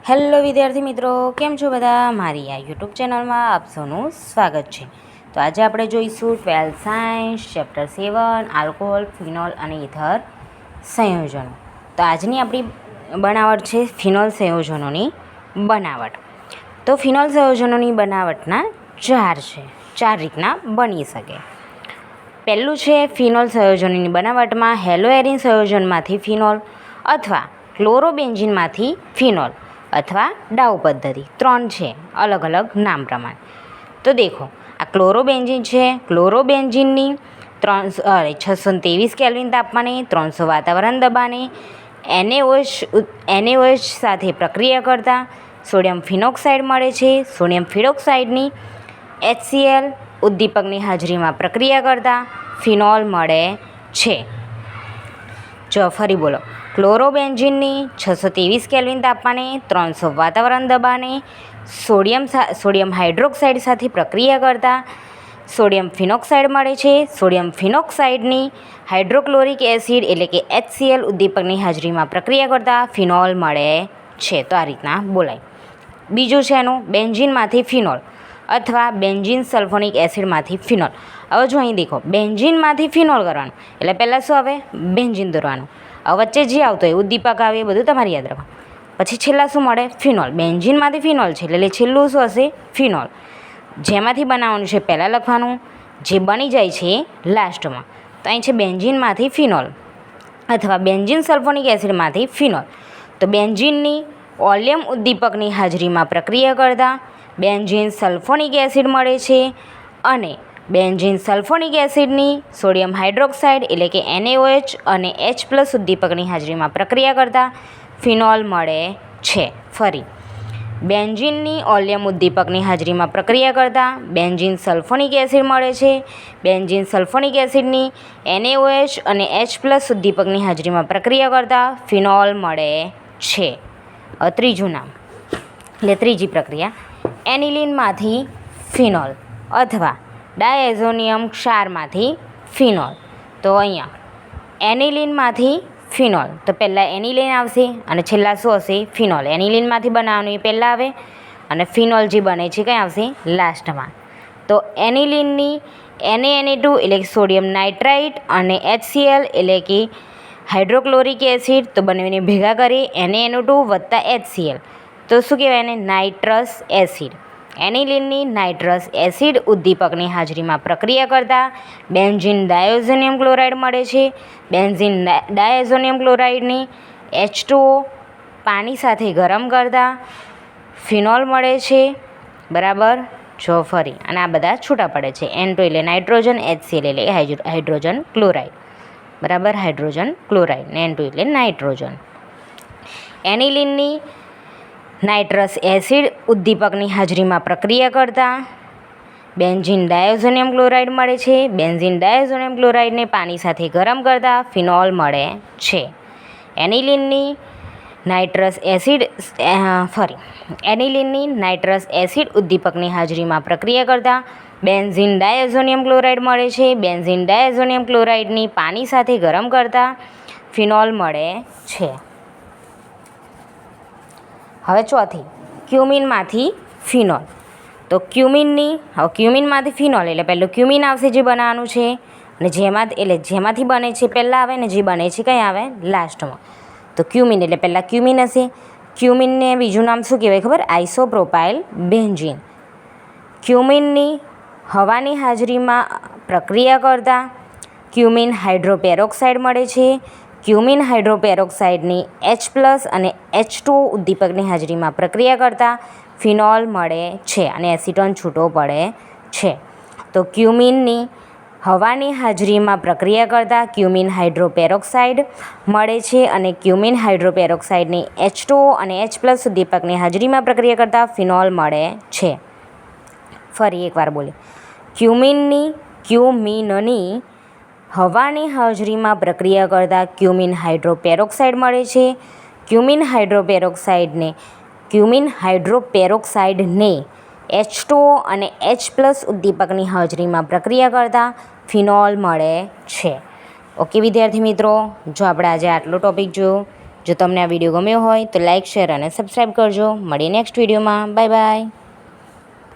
Hello વિદ્યાર્થી મિત્રો, કેમ છો બધા? મારી આ યુટ્યુબ ચેનલમાં આપ સૌનું સ્વાગત છે. તો આજે આપણે જોઈશું 12th science chapter 7 alcohol, phenol અને ઇથર સંયોજનો. તો આજની આપણી બનાવટ છે ફિનોલ સંયોજનોની બનાવટ. તો ફિનોલ સંયોજનોની બનાવટના ચાર રીતના બની શકે. પહેલું છે ફિનોલ સંયોજનોની બનાવટમાં હેલોએરિન સંયોજનમાંથી ફિનોલ અથવા ક્લોરોબેન્ઝીનમાંથી ફિનોલ અથવા ડાઉ પદ્ધતિ. 3 છે અલગ અલગ નામ પ્રમાણે. તો દેખો, આ ક્લોરોબેન્ઝીન છે. ક્લોરોબેન્ઝીનની 623 કેલ્વિન તાપમાને 300 વાતાવરણ દબાણે NaOH સાથે પ્રક્રિયા કરતા સોડિયમ ફિનોક્સાઇડ મળે છે. સોડિયમ ફિનોક્સાઇડની HCl ઉદ્દીપકની હાજરીમાં પ્રક્રિયા કરતા ફિનોલ મળે છે. જો ફરી બોલો, ક્લોરોબેન્ઝીનની 623 કેલ્વિન તાપમાને 300 વાતાવરણ દબાણે સોડિયમ હાઇડ્રોક્સાઇડ સાથે પ્રક્રિયા કરતા સોડિયમ ફિનોક્સાઇડ મળે છે. સોડિયમ ફિનોક્સાઇડની હાઇડ્રોક્લોરિક એસિડ એટલે કે HCl ઉદ્દીપકની હાજરીમાં પ્રક્રિયા કરતા ફિનોલ મળે છે. તો આ રીતના બોલાય. બીજું છે એનું બેન્ઝીનમાંથી ફિનોલ અથવા બેન્ઝીન સલ્ફોનિક એસિડમાંથી ફિનોલ. હવે જો અહીં દેખો, બેન્ઝીનમાંથી ફિનોલ કરવાનું એટલે પહેલાં શું આવે? બેન્ઝીન દોરવાનું. હવે વચ્ચે જે આવતો હોય ઉદ્દીપક આવે એ બધું તમારે યાદ રાખવાનું. પછી છેલ્લા શું મળે? ફિનોલ. બેન્ઝીનમાંથી ફિનોલ છે એટલે છેલ્લું શું હશે? ફિનોલ. જેમાંથી બનાવવાનું છે પહેલાં લખવાનું, જે બની જાય છે લાસ્ટમાં. તો અહીં છે બેન્ઝીનમાંથી ફિનોલ અથવા બેન્ઝીન સલ્ફોનિક એસિડમાંથી ફિનોલ. તો બેન્ઝીનની ઓલિયમ ઉદ્દીપકની હાજરીમાં પ્રક્રિયા કરતાં બેન્ઝીન સલ્ફોનિક એસિડ મળે છે અને બેન્ઝીન સલ્ફોનિક એસિડની સોડિયમ હાઇડ્રોક્સાઇડ એટલે કે NaOH અને H+ ઉદ્દીપકની હાજરીમાં પ્રક્રિયા કરતાં ફિનોલ મળે છે. ફરી, બેન્ઝીનની ઓલિયમ ઉદ્દીપકની હાજરીમાં પ્રક્રિયા કરતાં બેન્ઝીન સલ્ફોનિક એસિડ મળે છે. બેન્ઝીન સલ્ફોનિક એસિડની NaOH અને H+ ઉદ્દીપકની હાજરીમાં પ્રક્રિયા કરતાં ફિનોલ મળે છે. ત્રીજું નામ એટલે ત્રીજી પ્રક્રિયા એનિલિનમાંથી ફિનોલ અથવા ડાયઝોનિયમ ક્ષારમાંથી ફિનોલ. તો અહીંયા એનિલિનમાંથી ફિનોલ, તો પહેલાં એનિલિન આવશે અને છેલ્લા શું હશે? ફિનોલ. એનિલિનમાંથી બનાવવાનું એ પહેલાં આવે અને ફિનોલ જે બને છે કંઈ આવશે? લાસ્ટમાં. તો એનિલિનની Na2 એટલે કે સોડિયમ નાઇટ્રાઇટ અને HCl એટલે કે હાઇડ્રોક્લોરિક એસિડ, તો બંનેને ભેગા કરી NaNO2 વત્તા HCl, તો શું કહેવાય એને? Nitrous acid. એનિલિનની નાઇટ્રસ એસિડ ઉદ્દીપકની હાજરીમાં પ્રક્રિયા કરતાં બેન્ઝીન ડાયઝોનિયમ ક્લોરાઇડ મળે છે. બેન્ઝીન ડાયઝોનિયમ ક્લોરાઇડની H2O પાણી સાથે ગરમ કરતાં ફિનોલ મળે છે. બરાબર. જો ફરી, અને આ બધા છૂટા પડે છે. N2 એટલે નાઇટ્રોજન, HCl એટલે હાઇડ્રોજન ક્લોરાઇડ. બરાબર, હાઇડ્રોજન ક્લોરાઇડ. N2 એટલે નાઇટ્રોજન. એનિલિનની નાઇટ્રસ એસિડ ઉદ્દીપકની હાજરીમાં પ્રક્રિયા કરતાં બેન્ઝીન ડાયઝોનિયમ ક્લોરાઇડ મળે છે. બેન્ઝીન ડાયઝોનિયમ ક્લોરાઇડને પાણી સાથે ગરમ કરતાં ફિનોલ મળે છે. એનિલિનની નાઇટ્રસ એસિડ ઉદ્દીપકની હાજરીમાં પ્રક્રિયા કરતાં બેન્ઝીન ડાયઝોનિયમ ક્લોરાઇડ મળે છે. બેન્ઝીન ડાયઝોનિયમ ક્લોરાઇડની પાણી સાથે ગરમ કરતાં ફિનોલ મળે છે. હવે ચોથી, ક્યુમિનમાંથી ફિનોલ. તો ક્યુમિનમાંથી ફિનોલ એટલે પહેલું ક્યુમિન આવશે જે બનાવવાનું છે અને જેમાંથી બને છે પહેલાં આવે ને જે બને છે કંઈ આવે? લાસ્ટમાં. તો ક્યુમિન એટલે પહેલાં ક્યુમિન હશે. ક્યુમિનને બીજું નામ શું કહેવાય ખબર? આઇસોપ્રોપાઇલ બેન્ઝીન. ક્યુમિનની હવાની હાજરીમાં પ્રક્રિયા કરતાં ક્યુમિન હાઇડ્રોપેરોક્સાઇડ મળે છે. ક્યુમિન હાઇડ્રોપેરોક્સાઇડની H+ અને H2O ઉદ્દીપકની હાજરીમાં પ્રક્રિયા કરતાં ફિનોલ મળે છે અને એસિટોન છૂટો પડે છે. તો ક્યુમિનની હવાની હાજરીમાં પ્રક્રિયા કરતાં ક્યુમિન હાઇડ્રોપેરોક્સાઇડ મળે છે અને ક્યુમિન હાઇડ્રોપેરોક્સાઇડની H2O અને H+ ઉદ્દીપકની હાજરીમાં પ્રક્રિયા કરતાં ફિનોલ મળે છે. ફરી એકવાર બોલીએ, ક્યુમિનની હવાની હાજરીમાં પ્રક્રિયા કરતાં ક્યુમિન હાઇડ્રોપેરોક્સાઇડ મળે છે. ક્યુમિન હાઇડ્રોપેરોક્સાઇડને H2O અને H+ ઉદ્દીપકની હાજરીમાં પ્રક્રિયા કરતાં ફિનોલ મળે છે. ઓકે વિદ્યાર્થી મિત્રો, જો આપણે આજે આટલો ટૉપિક જોયો. જો તમને આ વિડીયો ગમ્યો હોય તો લાઇક શેર અને સબસ્ક્રાઈબ કરજો. મળીએ નેક્સ્ટ વિડીયોમાં. Bye bye.